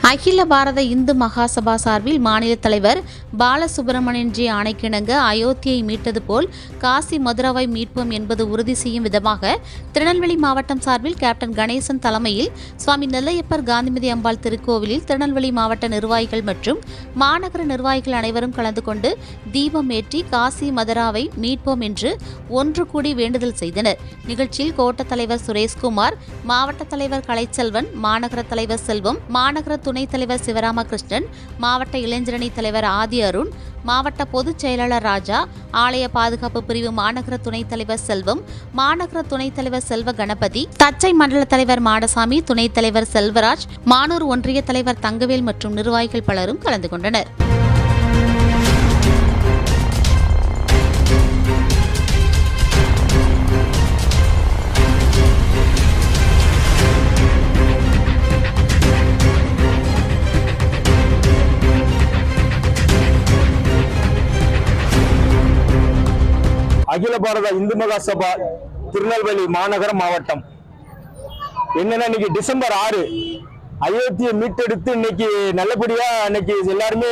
அகில பாரத இந்து மகாசபா சார்பில் மாநில தலைவர் பாலசுப்ரமணியன்ஜி ஆணைக்கிணங்க அயோத்தியை மீட்டது போல் காசி மதுராவை மீட்போம் என்பது உறுதி செய்யும் விதமாக திருநெல்வேலி மாவட்டம் சார்பில் கேப்டன் கணேசன் தலைமையில் சுவாமி நெல்லையப்பர் காந்திமதி அம்பாள் திருக்கோவிலில் திருநெல்வேலி மாவட்ட நிர்வாகிகள் மற்றும் மாநகர நிர்வாகிகள் அனைவரும் கலந்து கொண்டு தீபம் ஏற்றி காசி மதுராவை மீட்போம் என்று ஒன்று கூடி வேண்டுதல் செய்தனர். நிகழ்ச்சியில் கோட்ட தலைவர் சுரேஷ்குமார், மாவட்ட தலைவர் கலைச்செல்வன், மாநகர தலைவர் செல்வம், மாநகர துணைத் தலைவர் சிவராமகிருஷ்ணன், மாவட்ட இளைஞரணி தலைவர் ஆதி அருண், மாவட்ட பொதுச் செயலாளர் ராஜா, ஆலய பாதுகாப்பு பிரிவு மாநகர துணைத் தலைவர் செல்வம், மாநகர துணைத் தலைவர் செல்வ கணபதி, தச்சை மண்டல தலைவர் மாடசாமி, துணைத் தலைவர் செல்வராஜ், மானூர் ஒன்றிய தலைவர் தங்கவேல் மற்றும் நிர்வாகிகள் பலரும் கலந்து கொண்டனர். அகில பாரத இந்து மகாசபா திருநெல்வேலி மாநகர மாவட்டம் என்னன்னா இன்னைக்கு டிசம்பர் 6 அயோத்தியை மீட்டெடுத்து இன்னைக்கு நல்லபடியா இன்னைக்கு எல்லாருமே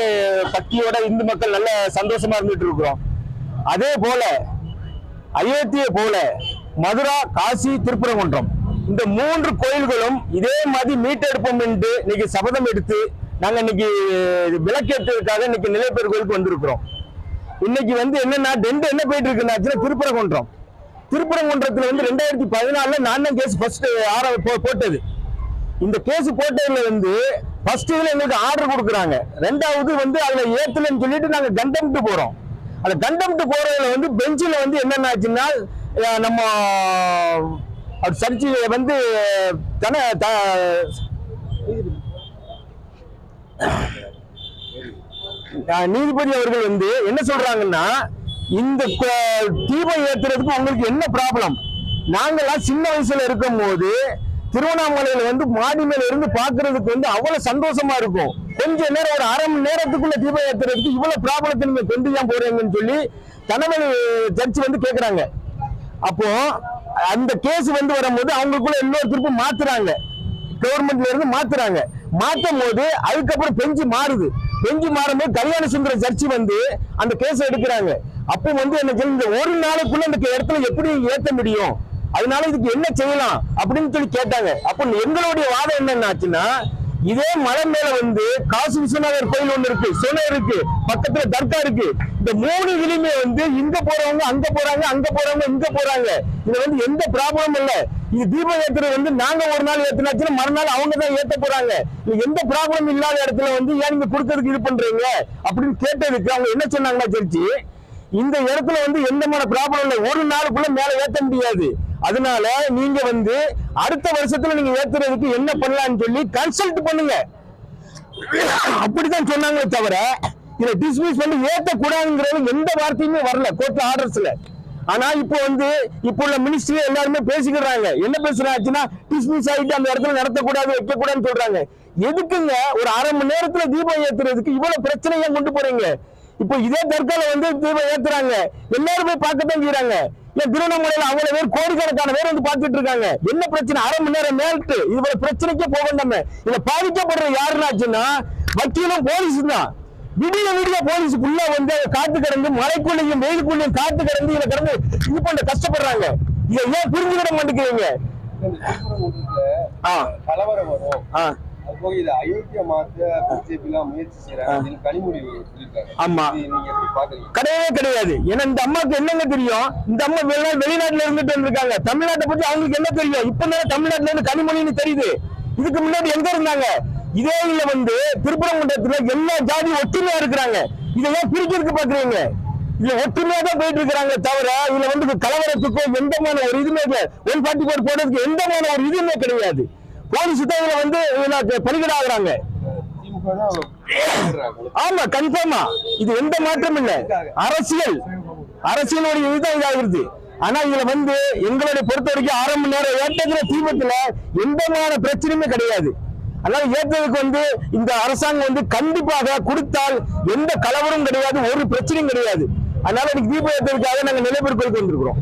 பக்தியோட இந்து மக்கள் நல்ல சந்தோஷமா இருந்துட்டு இருக்கிறோம். அதே போல அயோத்தியை போல மதுரா, காசி, திருப்பரங்குன்றம் இந்த 3 கோயில்களும் இதே மாதிரி மீட்டெடுப்போம் என்று இன்னைக்கு சபதம் எடுத்து நாங்க இன்னைக்கு விளக்கேற்றதுக்காக இன்னைக்கு நிலைப்பேர் கோயிலுக்கு வந்திருக்கிறோம். இன்னைக்கு என்னன்னா என்ன போயிட்டு இருக்குன்னா திருப்பரங்குன்றத்துல 2014 நான் தான் கேஸ் ஃபர்ஸ்ட் போட்டது. இந்த கேஸ் போட்டதுல ஃபர்ஸ்ட் இதுல எங்களுக்கு ஆர்டர் கொடுக்குறாங்க. ரெண்டாவது அதுல ஏத்தலன்னு சொல்லிட்டு நாங்க கண்டெம்ட் போறோம். அந்த கண்டெம்ட் போறதுல பெஞ்சில என்னென்ன ஆச்சுன்னா நம்ம சர்ச்சை நீதிபதி அவர்கள் என்ன சொல்றாங்கன்னா, இந்த தீபம் ஏத்துறதுக்கு உங்களுக்கு என்ன ப்ராப்ளம்? நாங்கெல்லாம் சின்ன வயசுல இருக்கும் போது திருவண்ணாமலையில மாடி மேல இருந்து பாக்குறதுக்கு அவ்வளவு சந்தோஷமா இருக்கும். கொஞ்ச நேரம் ஒரு அரை மணி நேரத்துக்குள்ள தீபம் ஏத்துறதுக்கு இவ்வளவு ப்ராப்ளத்தை நீங்க கொண்டு தான் போறீங்கன்னு சொல்லி தலைமை ஜட்ஜி கேக்குறாங்க. அப்போ அந்த கேஸ் வரும்போது அவங்களுக்குள்ள இன்னொரு திருப்பி மாத்துறாங்க, கவர்மெண்ட்ல இருந்து மாத்துறாங்க. மாற்றும் போது அதுக்கப்புறம் பெஞ்சு மாறுது. பெஞ்சு மாறும்போது கல்யாண சுந்தர ஜட்ஜி அந்த கேஸ் எடுக்கிறாங்க. அப்போ என்ன இந்த ஒரு நாளுக்குள்ள இந்த இடத்துல எப்படி ஏத்த முடியும், அதனால இதுக்கு என்ன செய்யலாம் அப்படின்னு சொல்லி கேட்டாங்க. அப்போ எங்களுடைய வாதம் என்னன்னாச்சுன்னா, இதே மலை மேல காசி விஸ்வநாதர் கோயில் ஒண்ணு இருக்கு, சொன்ன இருக்கு, பக்கத்துல தர்கா இருக்கு. இந்த 3 இதுலயுமே இங்க போறவங்க அங்க போறாங்க, அங்க போறவங்க இங்க போறாங்க. இது எந்த ப்ராப்ளமும் இல்ல. இது தீபம் ஏத்துறது நாங்க ஒரு நாள் ஏத்துனாச்சுன்னா மறுநாள் அவங்க தான் ஏத்த போறாங்க. எந்த ப்ராப்ளம் இல்லாத இடத்துல ஏன் நீங்க கொடுக்கறதுக்கு இது பண்றீங்க அப்படின்னு கேட்டதுக்கு அவங்க என்ன சொன்னாங்கன்னா, ஜட்ஜி இந்த இடத்துல எந்த மாதிரி ப்ராப்ளம் இல்லை, ஒரு நாளுக்குள்ள மேல ஏத்த முடியாது, அதனால நீங்க அடுத்த வருஷத்துல நீங்க ஏத்துறதுக்கு என்ன பண்ணலாம்னு சொல்லி கன்சல்ட் பண்ணுங்க அப்படிதான் சொன்னாங்களே தவிர இதை டிஸ்மிஸ் பண்ணி ஏத்த கூடாதுங்கிறது எந்த வார்த்தையுமே வரல கோர்ட் ஆர்டர்ஸ்ல. ஆனா இப்போ இப்போ உள்ள மினிஸ்ட்ரி எல்லாருமே பேசிக்கிறாங்க. என்ன பேசுறாச்சுன்னா, டிஸ்மிஸ் ஆகிட்டு அந்த இடத்துல நடத்தக்கூடாது, வைக்க கூடாதுன்னு சொல்றாங்க. எதுக்குங்க ஒரு அரை மணி நேரத்துல தீபம் ஏத்துறதுக்கு இவ்வளவு பிரச்சனையா கொண்டு போறீங்க? இப்போ இதே தற்கால தீபம் ஏத்துறாங்க, எல்லாரும் போய் பார்க்கத்தான் செய்யறாங்க. ஏன் திருவண்ணாமலையில அவ்வளவு பேர், கோடிக்கணக்கான பேர் பார்த்துட்டு இருக்காங்க. என்ன பிரச்சனை? அரை மணி நேரம் மேல்ட்டு இது பிரச்சனைக்கே போக வேண்டாமே. இதுல பாதிக்கப்படுற யாருன்னாச்சுன்னா வக்கீலும் போலீஸ் தான். விடிய போலீஸுக்குள்ள காத்து கிடந்து மழைக்குள்ளையும் வெயிலுக்குள்ளையும் காத்து கிடந்து இதுல கிடந்து இது பண்ண கஷ்டப்படுறாங்க. இதை ஏன் புரிஞ்சுக்கிட மாட்டேங்கிறீங்க? கலவரம் வரும், கிடையாது. ஏன்னா இந்த அம்மாக்கு என்னங்க தெரியும்? இந்த அம்மா வெளிநாட்டுல இருந்துட்டு வந்திருக்காங்க. தமிழ்நாட்டை பத்தி அவங்களுக்கு என்ன தெரியும்? இப்ப தமிழ்நாட்டுல இருந்து கனிமொழின்னு தெரியுது. இதுக்கு முன்னாடி எங்க இருந்தாங்க? இதே திருப்பரங்குன்றத்துல எல்லா ஜாதி ஒற்றுமையா இருக்கிறாங்க. இதையெல்லாம் பிரிக்கிறதுக்கு பாக்குறீங்க? இதுல ஒற்றுமையா தான் போயிட்டு இருக்கிறாங்க தவிர இதுல கலவரத்துக்கோ எந்தமான ஒரு இதுவுமே இல்லை. 144 போடுறதுக்கு எந்தமான ஒரு இதுவுமே கிடையாது. போலீஸ் தான் இதுல பலிகடா ஆகுறாங்க. ஆமா, கன்ஃபார்மா இது எந்த மாற்றம் இல்ல. அரசியலுடைய இதுதான் இதாகிறது. ஆனா இதுல எங்களுடைய பொறுத்த வரைக்கும் 1/2 மணி நேரம் ஏற்றத்துல தீபத்துல எந்தமான பிரச்சனையுமே கிடையாது. அதனால ஏற்றதுக்கு இந்த அரசாங்கம் கண்டிப்பாக கொடுத்தால் எந்த கலவரம் கிடையாது, ஒரு பிரச்சனையும் கிடையாது. அதனால இன்னைக்கு தீபம் ஏற்றதுக்காக நாங்க நிலைப்பேர் கோயிலுக்கு வந்திருக்கிறோம்.